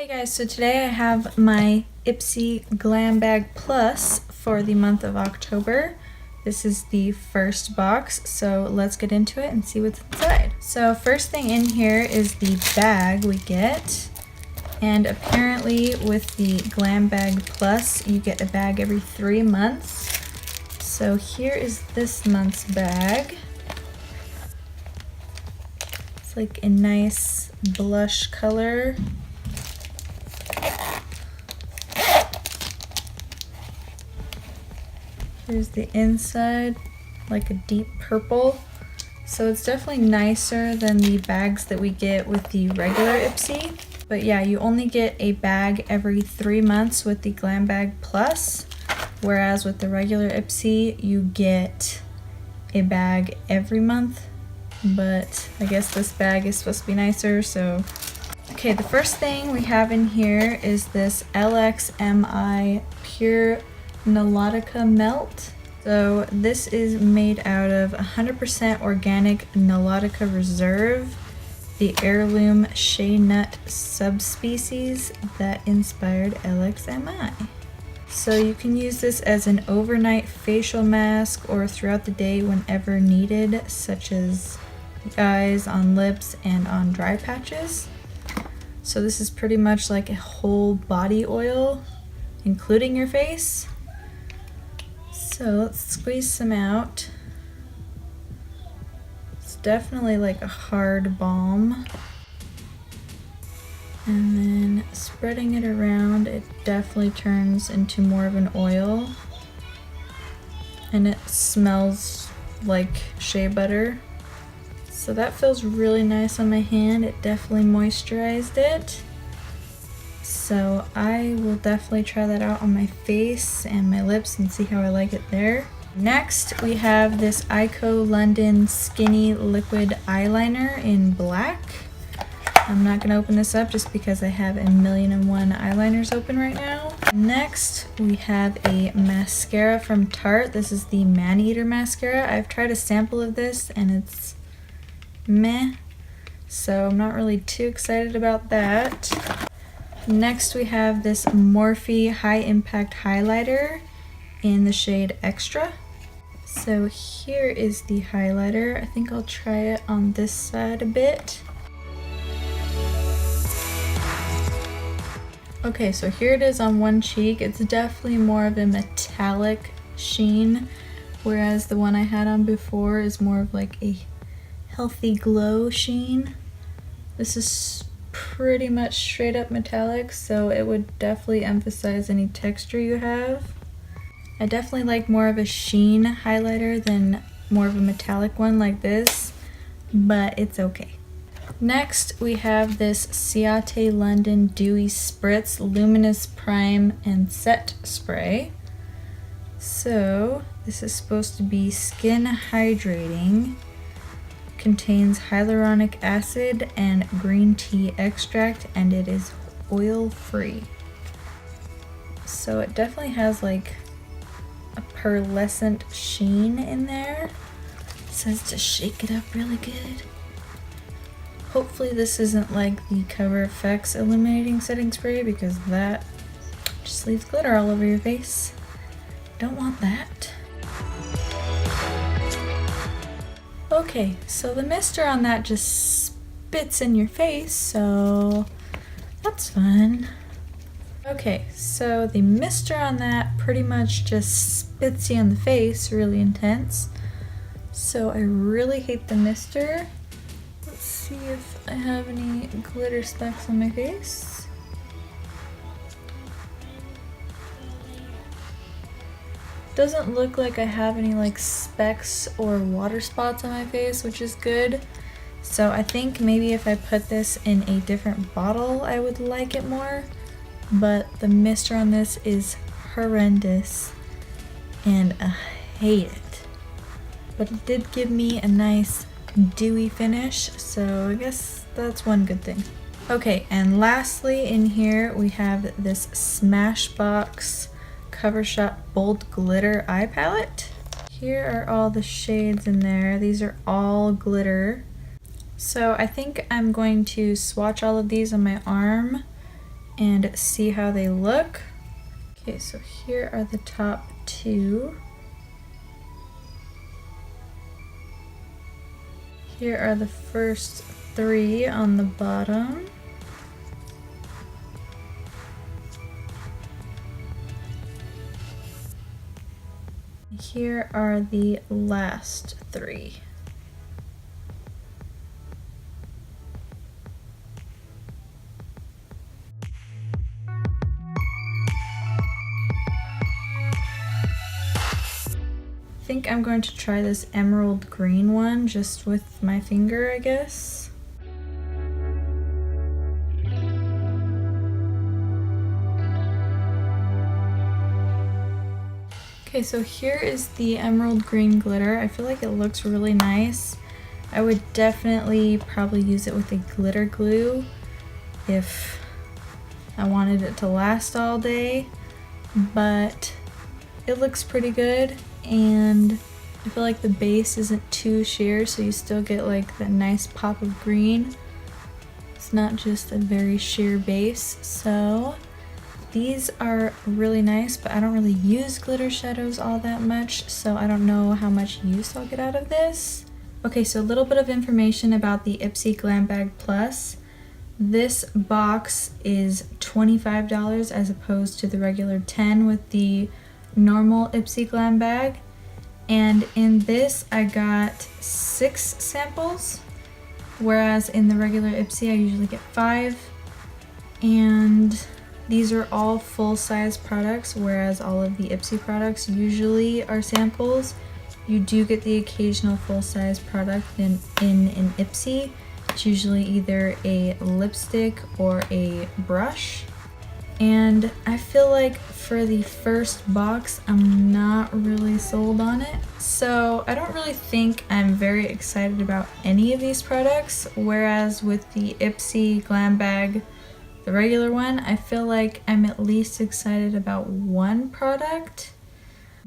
Hey guys, so today I have my Ipsy Glam Bag Plus for the month of October. This is the first box, so let's get into it and see what's inside. So first thing in here is the bag we get. And apparently with the Glam Bag Plus, you get a bag every 3 months. So here is this month's bag. It's like a nice blush color. Here's the inside, like a deep purple. So it's definitely nicer than the bags that we get with the regular Ipsy. But yeah, you only get a bag every 3 months with the Glam Bag Plus, whereas with the regular Ipsy, you get a bag every month. But I guess this bag is supposed to be nicer, so. Okay, the first thing we have in here is this LXMI Pure Nilotica Melt. So this is made out of 100% organic Nilotica Reserve, the heirloom shea nut subspecies that inspired LXMI. So you can use this as an overnight facial mask or throughout the day whenever needed, such as the eyes, on lips, and on dry patches. So this is pretty much like a whole body oil, including your face. So let's squeeze some out. It's definitely like a hard balm. And then spreading it around, it definitely turns into more of an oil. And it smells like shea butter. So that feels really nice on my hand. It definitely moisturized it. So I will definitely try that out on my face and my lips and see how I like it there. Next, we have this Eyeko London Skinny Liquid Eyeliner in black. I'm not going to open this up just because I have a million and one eyeliners open right now. Next, we have a mascara from Tarte. This is the Maneater mascara. I've tried a sample of this and it's meh, so I'm not really too excited about that. Next we have this Morphe High Impact Highlighter in the shade Extra. So here is the highlighter. I think I'll try it on this side a bit. Okay, so here it is on one cheek. It's definitely more of a metallic sheen, whereas the one I had on before is more of like a healthy glow sheen. This is pretty much straight up metallic, so it would definitely emphasize any texture you have. I definitely like more of a sheen highlighter than more of a metallic one like this, but it's okay. Next we have this Ciate London Dewy Spritz Luminous Prime and Set Spray. So this is supposed to be skin hydrating. Contains hyaluronic acid and green tea extract, and it is oil free. So it definitely has like a pearlescent sheen in there. It says to shake it up really good. Hopefully this isn't like the Cover FX illuminating setting spray, because that just leaves glitter all over your face. Don't want that. Okay, so the mister on that just spits in your face, so that's fun. Okay, so the mister on that pretty much just spits you in the face, really intense. So I really hate the mister. Let's see if I have any glitter specks on my face. Doesn't look like I have any like specks or water spots on my face, which is good. So I think maybe if I put this in a different bottle I would like it more, but the mister on this is horrendous and I hate it. But it did give me a nice dewy finish, so I guess that's one good thing. Okay, and lastly in here we have this Smashbox Cover Shot Bold Glitter Eye Palette. Here are all the shades in there. These are all glitter. So I think I'm going to swatch all of these on my arm and see how they look. Okay, so here are the top two. Here are the first three on the bottom. Here are the last three. I think I'm going to try this emerald green one just with my finger, I guess. Okay, so here is the emerald green glitter. I feel like it looks really nice. I would definitely probably use it with a glitter glue if I wanted it to last all day, but it looks pretty good. And I feel like the base isn't too sheer, so you still get like that nice pop of green. It's not just a very sheer base. So these are really nice, but I don't really use glitter shadows all that much, so I don't know how much use I'll get out of this. Okay, so a little bit of information about the Ipsy Glam Bag Plus. This box is $25 as opposed to the regular $10 with the normal Ipsy Glam bag, and in this I got 6 samples, whereas in the regular Ipsy I usually get 5, and these are all full-size products, whereas all of the Ipsy products usually are samples. You do get the occasional full-size product in an Ipsy. It's usually either a lipstick or a brush. And I feel like for the first box, I'm not really sold on it. So I don't really think I'm very excited about any of these products. Whereas with the Ipsy Glam Bag, the regular one, I feel like I'm at least excited about one product.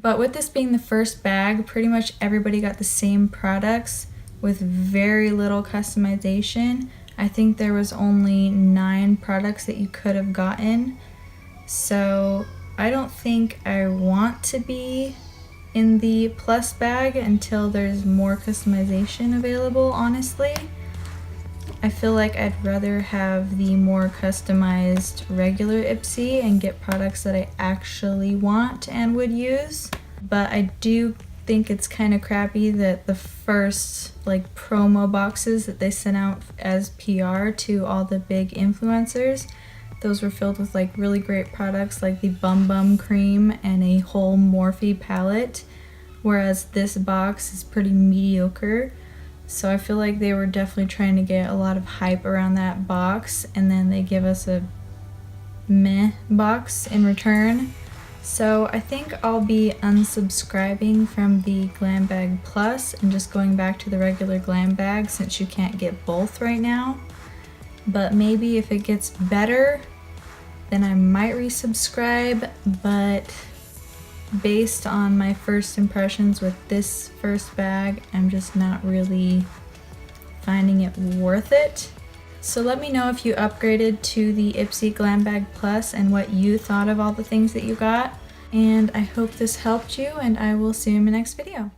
But with this being the first bag, pretty much everybody got the same products with very little customization. I think there was only 9 products that you could have gotten. So I don't think I want to be in the plus bag until there's more customization available, honestly. I feel like I'd rather have the more customized regular Ipsy and get products that I actually want and would use. But I do think it's kind of crappy that the first like promo boxes that they sent out as PR to all the big influencers, those were filled with like really great products like the Bum Bum cream and a whole Morphe palette, whereas this box is pretty mediocre. So I feel like they were definitely trying to get a lot of hype around that box, and then they give us a meh box in return. So I think I'll be unsubscribing from the Glam Bag Plus and just going back to the regular Glam Bag since you can't get both right now. But maybe if it gets better, then I might resubscribe, but based on my first impressions with this first bag, I'm just not really finding it worth it. So let me know if you upgraded to the Ipsy Glam Bag Plus and what you thought of all the things that you got. And I hope this helped you, and I will see you in my next video.